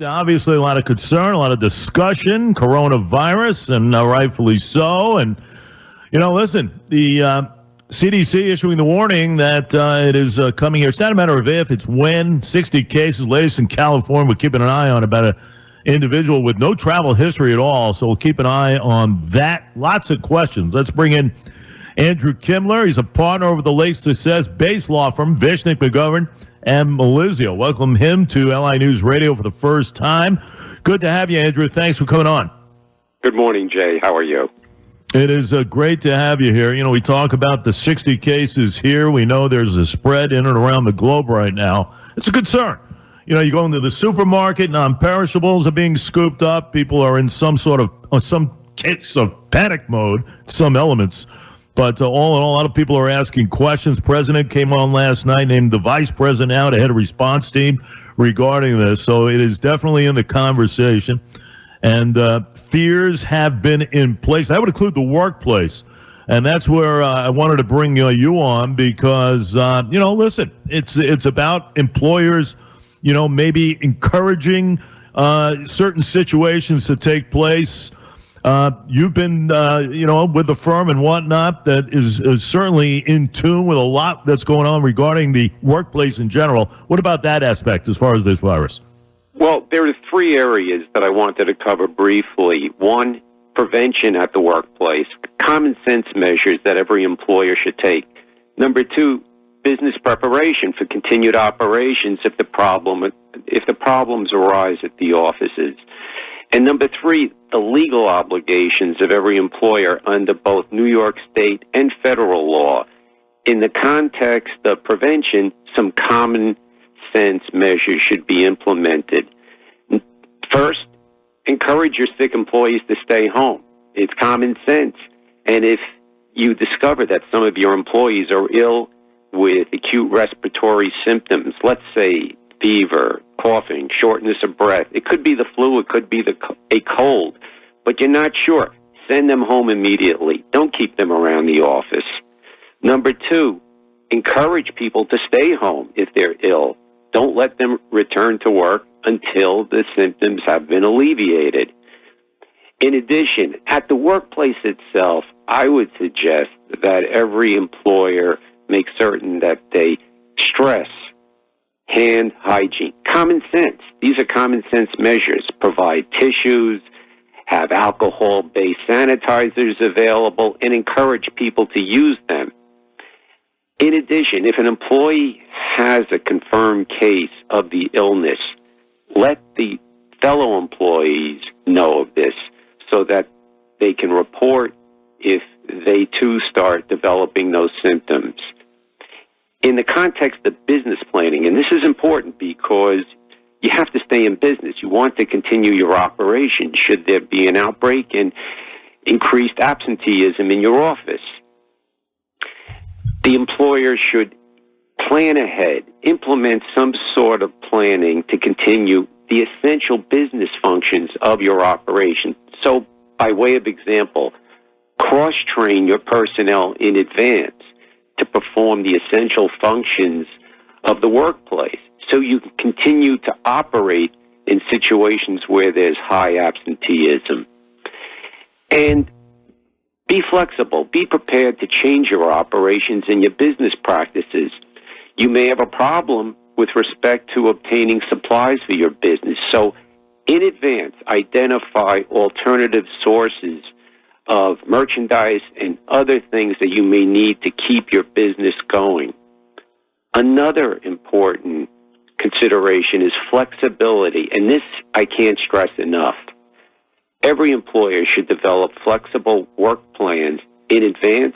Obviously, a lot of concern, a lot of discussion, coronavirus, and rightfully so. And, listen, the CDC issuing the warning that it is coming here. It's not a matter of if, it's when. 60 cases, latest in California. We're keeping an eye on about an individual with no travel history at all. So we'll keep an eye on that. Lots of questions. Let's bring in Andrew Kimler. He's a partner over the Lake Success-based law firm, Vishnick, McGovern, and Melizio. Welcome him to LI News Radio for the first time. Good to have you, Andrew. Thanks for coming on. Good morning, Jay. How are you? It is great to have you here. We talk about the 60 cases here. We know there's a spread in and around the globe right now. It's a concern. You go into the supermarket, non-perishables are being scooped up. People are in some case of panic mode, some elements. But all in all, a lot of people are asking questions. President came on last night, named the vice president out, head of response team regarding this. So it is definitely in the conversation. And fears have been in place. That would include the workplace. And that's where I wanted to bring you on because, listen, it's about employers, maybe encouraging certain situations to take place. You've been, with the firm and whatnot that is certainly in tune with a lot that's going on regarding the workplace in general. What about that aspect as far as this virus? Well, there are three areas that I wanted to cover briefly. One, prevention at the workplace, common sense measures that every employer should take. Number two, business preparation for continued operations if the problems arise at the offices. And number three, the legal obligations of every employer under both New York State and federal law. In the context of prevention, some common sense measures should be implemented. First, encourage your sick employees to stay home. It's common sense. And if you discover that some of your employees are ill with acute respiratory symptoms, let's say fever, coughing, shortness of breath. It could be the flu, it could be a cold, but you're not sure. Send them home immediately. Don't keep them around the office. Number two, encourage people to stay home if they're ill. Don't let them return to work until the symptoms have been alleviated. In addition, at the workplace itself, I would suggest that every employer make certain that they stress hand hygiene. Common sense. These are common sense measures. Provide tissues, have alcohol-based sanitizers available, and encourage people to use them. In addition, if an employee has a confirmed case of the illness, let the fellow employees know of this so that they can report if they too start developing those symptoms. In the context of business planning, and this is important because you have to stay in business. You want to continue your operation should there be an outbreak and increased absenteeism in your office. The employer should plan ahead, implement some sort of planning to continue the essential business functions of your operation. So, by way of example, cross-train your personnel in advance to perform the essential functions of the workplace so you can continue to operate in situations where there's high absenteeism. And be flexible. Be prepared to change your operations and your business practices. You may have a problem with respect to obtaining supplies for your business. So in advance, identify alternative sources of merchandise and other things that you may need to keep your business going. Another important consideration is flexibility, and this I can't stress enough. Every employer should develop flexible work plans in advance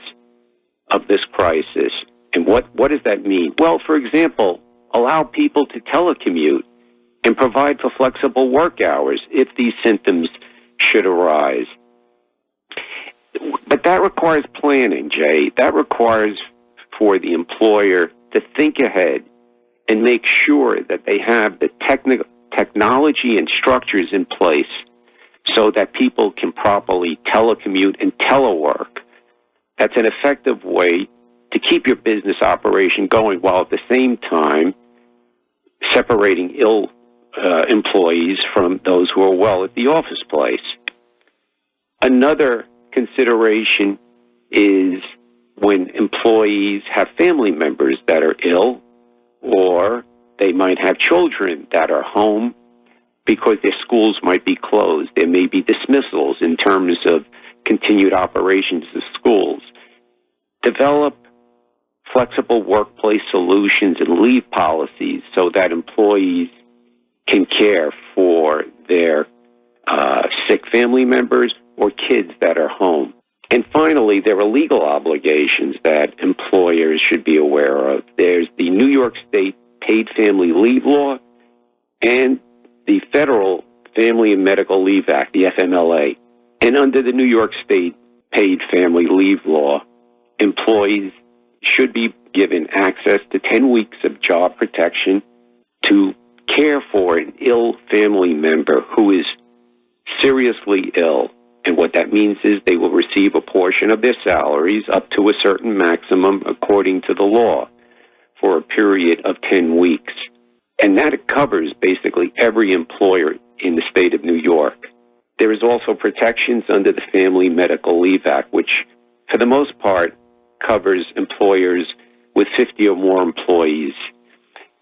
of this crisis. And what does that mean? Well, for example, allow people to telecommute and provide for flexible work hours if these symptoms should arise. But that requires planning, Jay. That requires for the employer to think ahead and make sure that they have the technology and structures in place so that people can properly telecommute and telework. That's an effective way to keep your business operation going while at the same time separating ill employees from those who are well at the office place. Another consideration is when employees have family members that are ill, or they might have children that are home because their schools might be closed. There may be dismissals in terms of continued operations of schools. Develop flexible workplace solutions and leave policies so that employees can care for their sick family members or kids that are home. And finally, there are legal obligations that employers should be aware of. There's the New York State Paid Family Leave Law and the Federal Family and Medical Leave Act, the FMLA. And under the New York State Paid Family Leave Law, employees should be given access to 10 weeks of job protection to care for an ill family member who is seriously ill. And what that means is they will receive a portion of their salaries up to a certain maximum according to the law for a period of 10 weeks. And that covers basically every employer in the state of New York. There is also protections under the Family Medical Leave Act, which for the most part covers employers with 50 or more employees.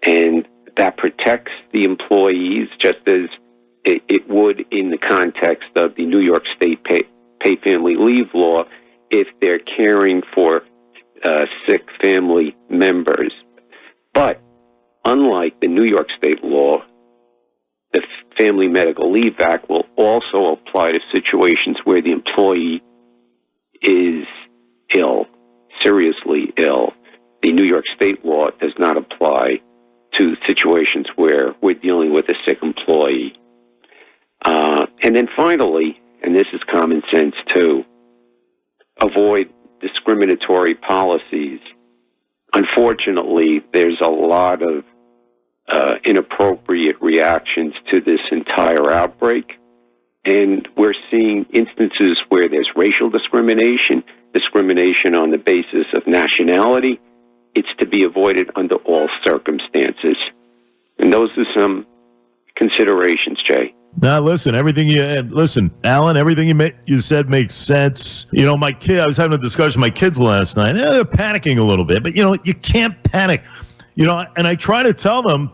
And that protects the employees just as it would in the context of the New York State Paid Family Leave Law if they're caring for sick family members. But unlike the New York State law, the Family Medical Leave Act will also apply to situations where the employee is ill, seriously ill. The New York State law does not apply to situations where we're dealing with a sick employee. And then finally, and this is common sense too, avoid discriminatory policies. Unfortunately, there's a lot of inappropriate reactions to this entire outbreak, and we're seeing instances where there's racial discrimination, discrimination on the basis of nationality. It's to be avoided under all circumstances. And those are some considerations, Jay. Now, listen, Alan, everything you said makes sense. You know, I was having a discussion with my kids last night. They're panicking a little bit, but, you can't panic. And I try to tell them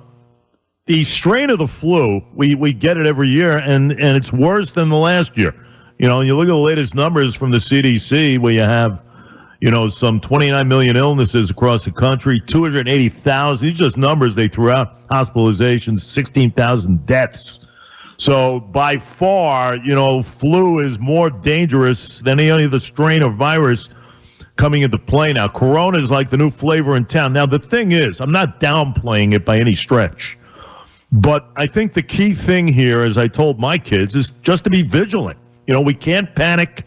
the strain of the flu, we get it every year, and it's worse than the last year. You look at the latest numbers from the CDC where you have, some 29 million illnesses across the country, 280,000. These are just numbers they threw out. Hospitalizations, 16,000 deaths. So by far, flu is more dangerous than any other strain of virus coming into play now. Corona is like the new flavor in town. Now, the thing is, I'm not downplaying it by any stretch, but I think the key thing here, as I told my kids, is just to be vigilant. We can't panic.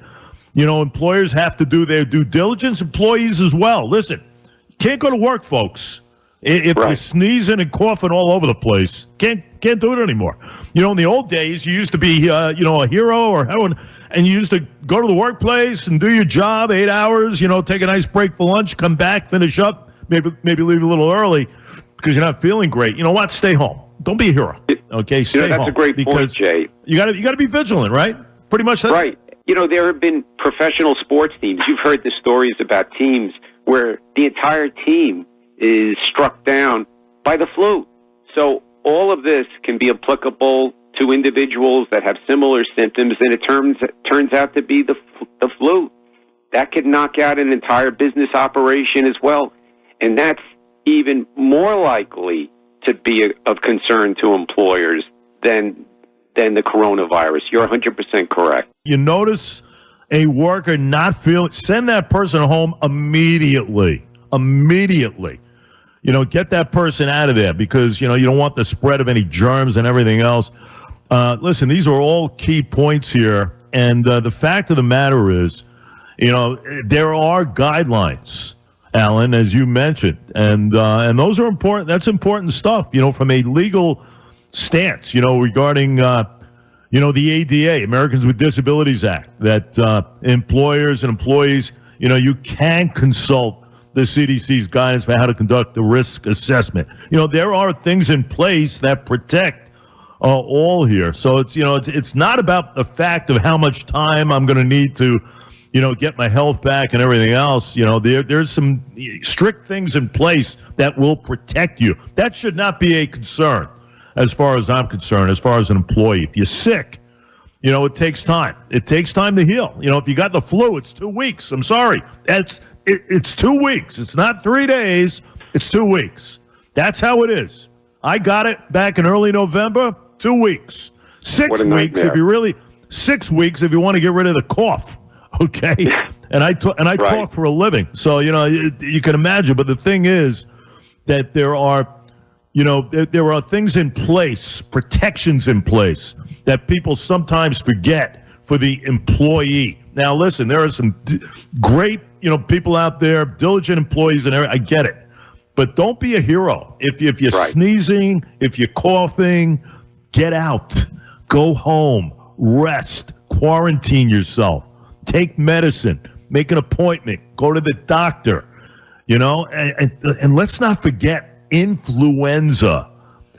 Employers have to do their due diligence. Employees as well. Listen, you can't go to work, folks. If Right. you're sneezing and coughing all over the place, can't do it anymore. In the old days, you used to be, a hero and you used to go to the workplace and do your job 8 hours, take a nice break for lunch, come back, finish up, maybe leave a little early because you're not feeling great. You know what? Stay home. Don't be a hero. Okay, stay home. That's a great point, Jay. You got to be vigilant, right? Pretty much that. Right. There have been professional sports teams. You've heard the stories about teams where the entire team is struck down by the flu. So all of this can be applicable to individuals that have similar symptoms, and it turns out to be the flu. That could knock out an entire business operation as well, and that's even more likely to be of concern to employers than the coronavirus. You're 100% correct. You notice a worker not feeling, send that person home immediately. Get that person out of there because, you don't want the spread of any germs and everything else. Listen, these are all key points here. And the fact of the matter is, there are guidelines, Alan, as you mentioned. And those are important. That's important stuff, from a legal stance, regarding, the ADA, Americans with Disabilities Act, that employers and employees, you can consult the CDC's guidance for how to conduct the risk assessment. There are things in place that protect all here. So it's not about the fact of how much time I'm going to need to, get my health back and everything else. There's some strict things in place that will protect you. That should not be a concern as far as I'm concerned, as far as an employee. If you're sick, it takes time. It takes time to heal. If you got the flu, it's 2 weeks. I'm sorry. It's 2 weeks. It's not 3 days. It's 2 weeks. That's how it is. I got it back in early November. 2 weeks. 6 weeks if you really. 6 weeks if you want to get rid of the cough. Okay. And I talk for a living, so you can imagine. But the thing is that there are things in place, protections in place that people sometimes forget for the employee. Now, listen, there are some great people out there, diligent employees, and I get it. But don't be a hero. If you're sneezing, if you're coughing, get out, go home, rest, quarantine yourself, take medicine, make an appointment, go to the doctor, and let's not forget influenza.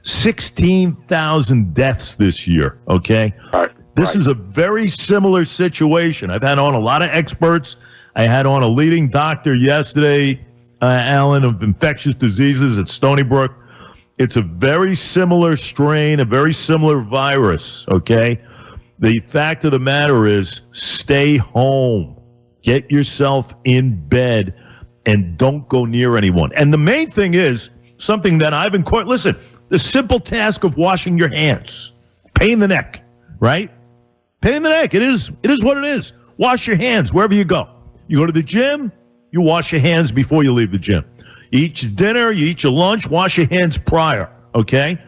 16,000 deaths this year, okay? This is a very similar situation. I've had on a lot of experts. I had on a leading doctor yesterday, Alan, of infectious diseases at Stony Brook. It's a very similar strain, a very similar virus, okay? The fact of the matter is, stay home. Get yourself in bed and don't go near anyone. And the main thing is something that I've been listen, the simple task of washing your hands. Pain in the neck, right? Pain in the neck. It is what it is. Wash your hands wherever you go. You go to the gym, you wash your hands before you leave the gym. You eat your dinner, you eat your lunch, wash your hands prior, okay?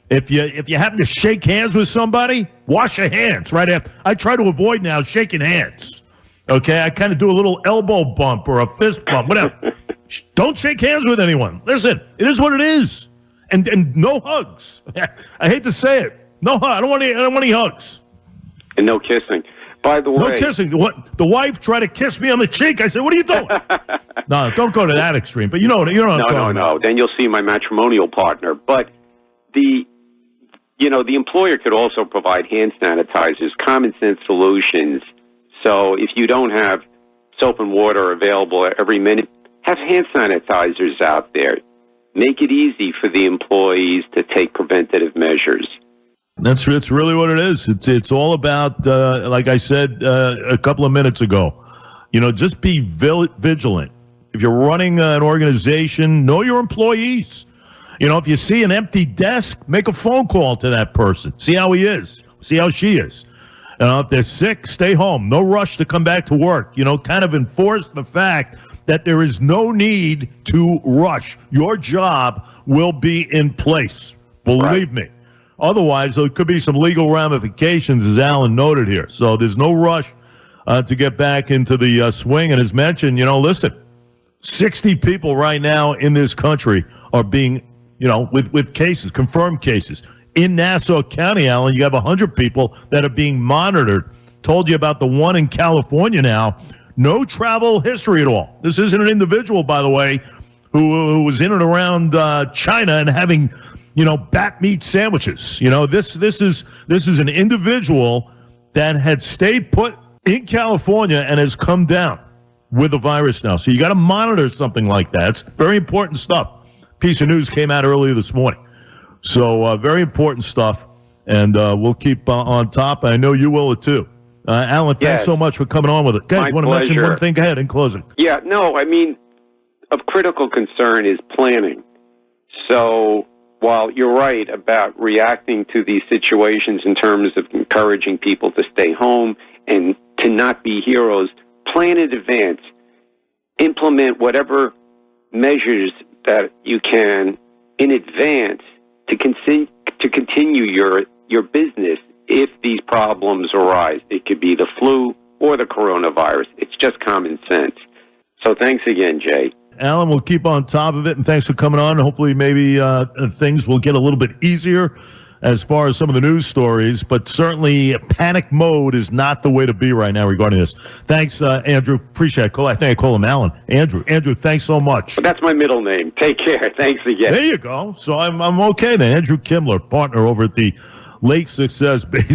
If you happen to shake hands with somebody, wash your hands right after. I try to avoid now shaking hands, okay? I kind of do a little elbow bump or a fist bump, whatever. Don't shake hands with anyone. Listen, it is what it is. And no hugs. I hate to say it. No hug. I don't want any hugs. And no kissing. By the way, no kissing. The wife tried to kiss me on the cheek. I said, "What are you doing?" No, don't go to that extreme. But no. Then you'll see my matrimonial partner. But the employer could also provide hand sanitizers, common sense solutions. So if you don't have soap and water available every minute, have hand sanitizers out there. Make it easy for the employees to take preventative measures. It's really what it is. It's all about, like I said a couple of minutes ago, just be vigilant. If you're running an organization, know your employees. If you see an empty desk, make a phone call to that person. See how he is. See how she is. If they're sick, stay home. No rush to come back to work. Kind of enforce the fact that there is no need to rush. Your job will be in place. Believe me. Otherwise, there could be some legal ramifications, as Alan noted here. So there's no rush to get back into the swing. And as mentioned, listen, 60 people right now in this country are being, with cases, confirmed cases. In Nassau County, Alan, you have 100 people that are being monitored. Told you about the one in California now. No travel history at all. This isn't an individual, by the way, who was in and around China and having, bat meat sandwiches. This is an individual that had stayed put in California and has come down with the virus now. So you got to monitor something like that. It's very important stuff. Piece of news came out earlier this morning. So very important stuff, and we'll keep on top. I know you will too. Alan, thanks so much for coming on with it. Okay, you want to mention one thing? Go ahead in closing. Yeah, no, of critical concern is planning. So while you're right about reacting to these situations in terms of encouraging people to stay home and to not be heroes, plan in advance. Implement whatever measures that you can in advance to continue your business if these problems arise. It could be the flu or the coronavirus. It's just common sense. So thanks again, Jay. Alan, we'll keep on top of it, and thanks for coming on. Hopefully maybe things will get a little bit easier as far as some of the news stories, but certainly panic mode is not the way to be right now regarding this. Thanks, Andrew. Appreciate it. I think I call him Alan. Andrew, thanks so much. But that's my middle name. Take care. Thanks again. There you go. So I'm okay then. Andrew Kimler, partner over at the late success based